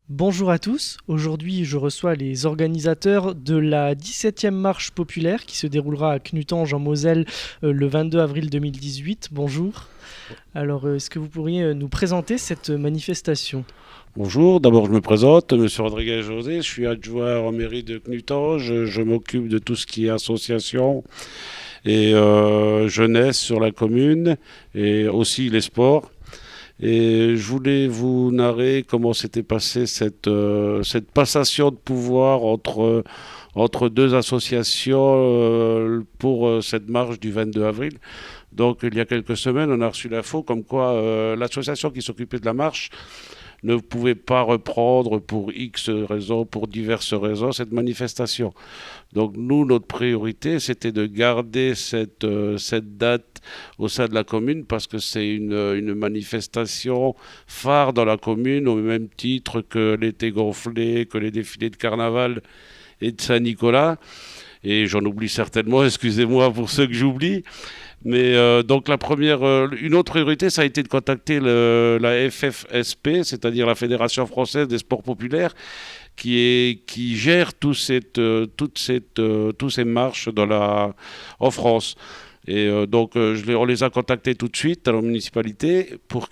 Bonjour à tous, aujourd'hui je reçois les organisateurs de la 17e marche populaire qui se déroulera à Knutange en Moselle le 22 avril 2018. Bonjour. Alors est-ce que vous pourriez nous présenter cette manifestation? Bonjour, d'abord je me présente, Monsieur Rodriguez José, je suis adjoint en mairie de Knutange, je m'occupe de tout ce qui est association et jeunesse sur la commune et aussi les sports. Et je voulais vous narrer comment s'était passée cette passation de pouvoir entre deux associations pour cette marche du 22 avril. Donc il y a quelques semaines, on a reçu l'info comme quoi l'association qui s'occupait de la marche ne pouvait pas reprendre pour X raisons, pour diverses raisons, cette manifestation. Donc nous, notre priorité, c'était de garder cette date au sein de la commune parce que c'est une manifestation phare dans la commune au même titre que l'été gonflé, que les défilés de carnaval et de Saint-Nicolas. Et j'en oublie certainement, excusez-moi pour ceux que j'oublie. Mais donc une autre priorité, ça a été de contacter la FFSP, c'est-à-dire la Fédération française des sports populaires, qui gère toutes ces marches en France. Et on les a contactés tout de suite à la municipalité pour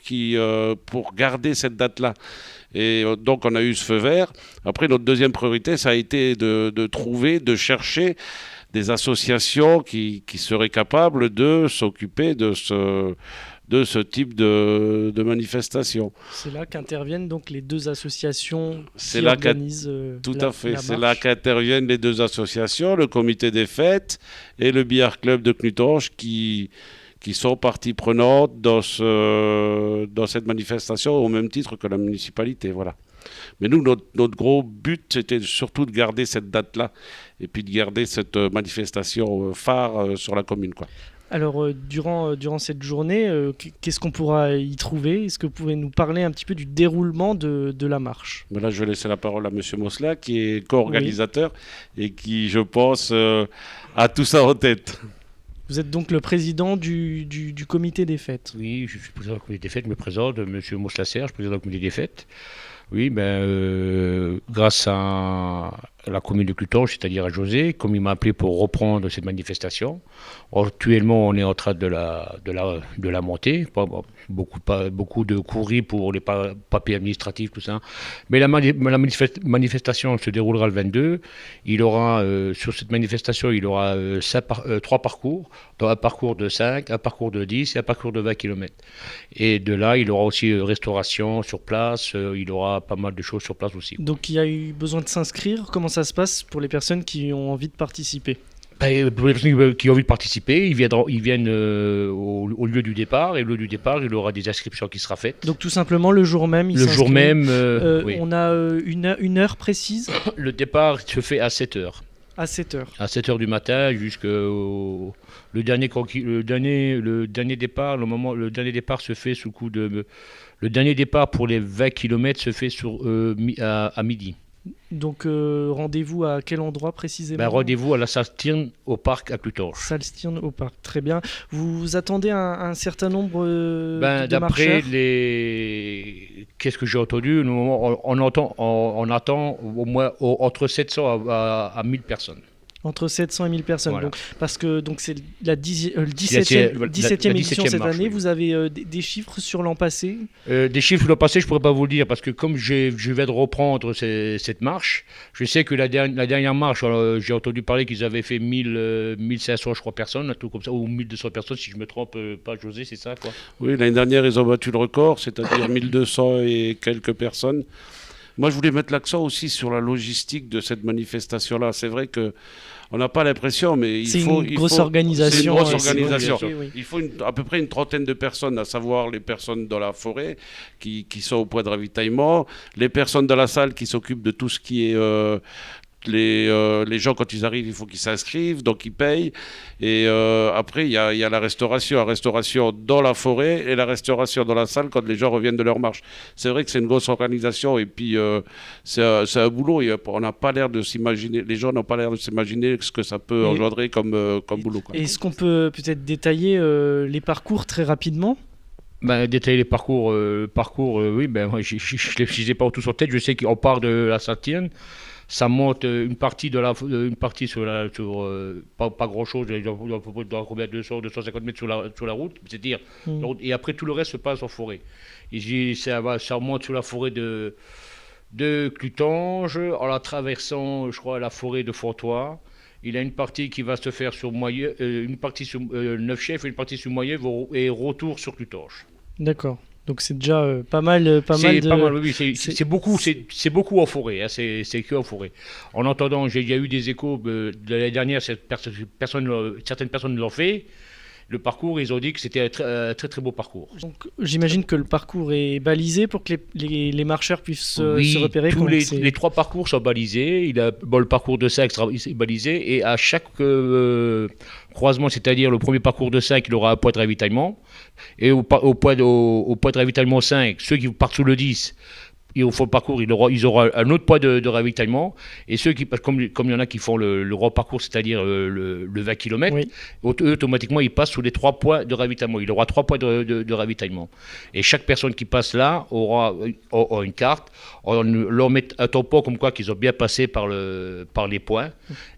garder cette date-là. Et donc on a eu ce feu vert. Après, notre deuxième priorité, ça a été de chercher des associations qui seraient capables de s'occuper de ce type de manifestation. C'est là qu'interviennent donc les deux associations C'est qui là qu'à- organisent Tout à fait, la c'est là marche. qu'interviennent les deux associations, le comité des fêtes et le billard club de Knutange qui sont partie prenante dans cette manifestation au même titre que la municipalité. Voilà. Mais nous, notre gros but, c'était surtout de garder cette date-là et puis de garder cette manifestation phare sur la commune, quoi. Alors durant cette journée, qu'est-ce qu'on pourra y trouver? Est-ce que vous pouvez nous parler un petit peu du déroulement de la marche? Mais là, je vais laisser la parole à Monsieur Mosla, qui est Oui. co-organisateur et qui, je pense, a tout ça en tête. Vous êtes donc le président du comité des fêtes. Oui, je suis président du comité des fêtes, je me présente, Monsieur Mouslasser, je suis président du comité des fêtes. Oui, grâce à la commune de Clutange, c'est-à-dire à José, comme il m'a appelé pour reprendre cette manifestation. Actuellement, on est en train de la monter. Beaucoup de courriers pour les papiers administratifs, tout ça. Mais manifestation se déroulera le 22. Sur cette manifestation, il y aura trois parcours, dont un parcours de 5, un parcours de 10 et un parcours de 20 km. Et de là, il aura aussi restauration sur place, il aura pas mal de choses sur place aussi. Donc il y a eu besoin de s'inscrire. Comment ça se passe pour les personnes qui ont envie de participer? Pour les personnes qui ont envie de participer, ils viennent au lieu du départ, et au lieu du départ, il y aura des inscriptions qui sera faites. Donc tout simplement le jour même, ils Le jour s'inscrivent. même, oui. On a une heure précise Le départ se fait à 7 heures. à 7 heures. À 7 heures du matin jusqu'au le dernier départ, le dernier départ se fait sous coup de le dernier départ pour les 20 km se fait à midi. Donc rendez-vous à quel endroit précisément? Rendez-vous à la Salle-Stirn au parc à Clutange. Salstirn au parc, très bien. Vous attendez un certain nombre de D'après marcheurs? qu'est-ce que j'ai entendu, on attend au moins entre 700 à 1000 personnes. Entre 700 et 1000 personnes. Voilà. Donc, parce que donc, c'est le La 17e édition 17e cette marche, année. oui. Vous avez des chiffres sur l'an passé? Des chiffres l'an passé, je ne pourrais pas vous le dire parce que comme je viens de reprendre cette marche, je sais que la dernière marche, j'ai entendu parler qu'ils avaient fait 1500, je crois, personnes, un truc comme ça, ou 1200 personnes, si je me trompe pas, José, c'est ça, quoi. Oui, l'année dernière, ils ont battu le record, c'est-à-dire 1200 et quelques personnes. Moi, je voulais mettre l'accent aussi sur la logistique de cette manifestation-là. C'est vrai que on n'a pas l'impression, mais C'est une grosse organisation. C'est une grosse C'est organisation. compliqué, oui. Il faut à peu près une trentaine de personnes, à savoir les personnes dans la forêt qui sont au point de ravitaillement, les personnes dans la salle qui s'occupent de tout ce qui est les gens, quand ils arrivent, il faut qu'ils s'inscrivent, donc ils payent. Et après, il y a la restauration dans la forêt et la restauration dans la salle quand les gens reviennent de leur marche. C'est vrai que c'est une grosse organisation et puis c'est un boulot. Et on n'a pas l'air de s'imaginer, les gens n'ont pas l'air de s'imaginer ce que ça peut Et- engendrer comme boulot, quoi. Est-ce qu'on peut peut-être détailler les parcours très rapidement? Ben, détailler les parcours, oui, ben, moi, je ne les ai pas tous en tête. Je sais qu'on part de la Saint-Étienne, ça monte une partie une partie pas grand chose, dans combien 250 mètres sur la route, c'est-à-dire, et après tout le reste se passe en forêt. Et ça remonte sur la forêt de Clutange, en la traversant, je crois, la forêt de Fontois. Il a une partie qui va se faire sur Moyeux, une partie sur Neufchef et une partie sur Moyeux et retour sur Clutange. D'accord. Donc c'est déjà pas mal de... Pas mal, oui, c'est beaucoup en forêt, hein, c'est que en forêt. En entendant, il y a eu des échos de l'année dernière, certaines personnes l'ont fait. Le parcours, ils ont dit que c'était un très beau parcours. Donc j'imagine que le parcours est balisé pour que les marcheurs puissent se repérer. Tous les 3 parcours sont balisés. Le parcours de 5 est balisé et à chaque croisement, c'est-à-dire le premier parcours de 5, il aura un point de ravitaillement. Et au point de ravitaillement 5, ceux qui partent sous le 10, et au fond le parcours, ils auront un autre point de ravitaillement. Et ceux qui, comme il y en a qui font le grand parcours, c'est-à-dire le 20 km, eux, automatiquement, ils passent sous les 3 points de ravitaillement. Il aura 3 points de ravitaillement. Et chaque personne qui passe là aura une carte. On leur met un tampon comme quoi qu'ils ont bien passé par les points.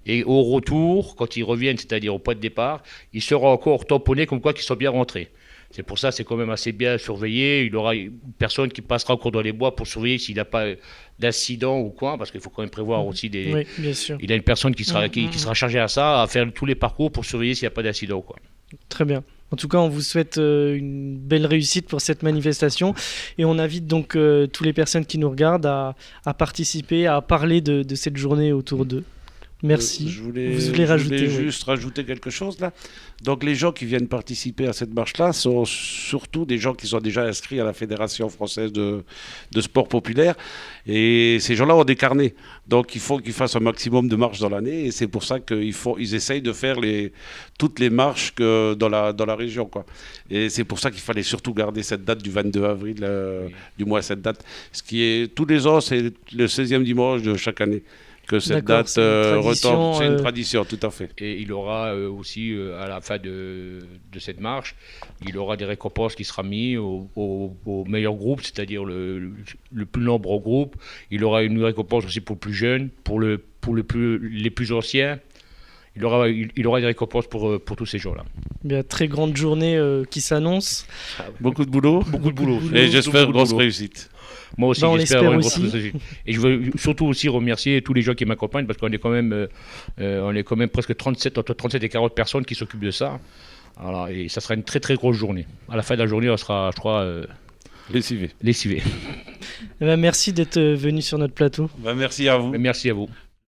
Et au retour, quand ils reviennent, c'est-à-dire au point de départ, ils seront encore tamponnés comme quoi qu'ils sont bien rentrés. C'est pour ça, c'est quand même assez bien surveillé. Il y aura une personne qui passera encore dans les bois pour surveiller s'il n'a pas d'incident ou quoi, parce qu'il faut quand même prévoir aussi des... Oui, bien sûr. Il y a une personne qui sera chargée à ça, à faire tous les parcours pour surveiller s'il n'y a pas d'incident ou quoi. Très bien. En tout cas, on vous souhaite une belle réussite pour cette manifestation et on invite donc toutes les personnes qui nous regardent à participer, à parler de cette journée autour d'eux. Merci. Je voulais juste rajouter quelque chose là. Donc les gens qui viennent participer à cette marche-là sont surtout des gens qui sont déjà inscrits à la Fédération française de sport populaire. Et ces gens-là ont des carnets. Donc il faut qu'ils fassent un maximum de marches dans l'année. Et c'est pour ça qu'ils essayent de faire toutes les marches dans la région, quoi. Et c'est pour ça qu'il fallait surtout garder cette date du 22 avril, du mois cette date. Ce qui est tous les ans, c'est le 16e dimanche de chaque année. Que cette date retombe, c'est une tradition, tout à fait. Et il aura aussi, à la fin de cette marche, il aura des récompenses qui seront mises au meilleur groupe, c'est-à-dire le plus nombreux groupe. Il aura une récompense aussi pour le plus jeune, pour les plus anciens. Il aura des récompenses pour tous ces gens-là. Bien, très grande journée qui s'annonce. Beaucoup de boulot. Et j'espère grosse réussite. Moi aussi, j'espère avoir une grosse réussite. Et je veux surtout aussi remercier tous les gens qui m'accompagnent parce qu'on est quand même, presque entre 37 et 40 personnes qui s'occupent de ça. Alors, et ça sera une très très grosse journée. À la fin de la journée, on sera, je crois, lessivés. Merci d'être venu sur notre plateau. Merci à vous. Merci à vous.